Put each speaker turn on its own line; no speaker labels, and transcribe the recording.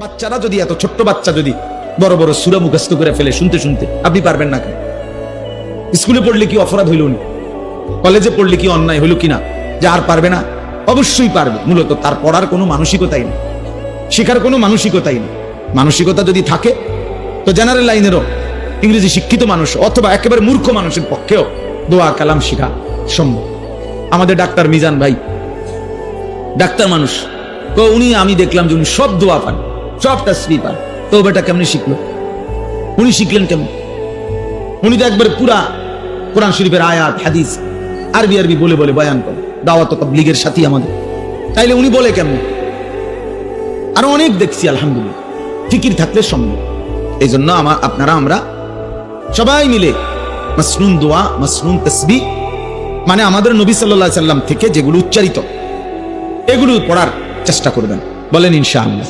বাচ্চারা যদি, এত ছোট্ট বাচ্চা যদি বড় বড় সূরা মুখস্থ করে ফেলে শুনতে শুনতে, আপনি পারবেন না কেন? স্কুলে পড়লে কি অপরাধ হইল না? কলেজে পড়লে কি অন্যায় হইল কিনা যে আর পারবে না? অবশ্যই পারবে। মূলত তার পড়ার কোনো মানসিকতাই নেই, শেখার কোনো মানসিকতাই নেই। মানসিকতা যদি থাকে তো জেনারেল লাইনেরও ইংরেজি শিক্ষিত মানুষ অথবা একেবারে মূর্খ মানুষের পক্ষেও দোয়া কালাম শেখা সম্ভব। আমাদের ডাক্তার মিজান ভাই ডাক্তার মানুষ, তো উনি, আমি দেখলাম যে উনি সব দোয়া পান, সব তাসবিহ পান। তো বেটা কেমনি শিখলো? উনি শিখলেন কেমন? উনি তো একবারে পুরা কোরআন শরীফের আয়াত হাদিস আরবি আরবি বলে বলে বয়ান করে, দাওয়াত ও তাবলীগের সাথী আমাদের। তাইলে উনি বলে কেমন? আরো অনেক দেখছি আলহামদুলিল্লাহ, ফিকির থাকলে সম্ভব। এই জন্য আমরা সবাই মিলে মাসনুন দোয়া, মাসনুন তাসবিহ, মানে আমাদের নবী সাল্লাল্লাহু আলাইহি সাল্লাম থেকে যেগুলো উচ্চারিত এগুলো পড়ার চেষ্টা করবেন, বলেন ইনশাআল্লাহ।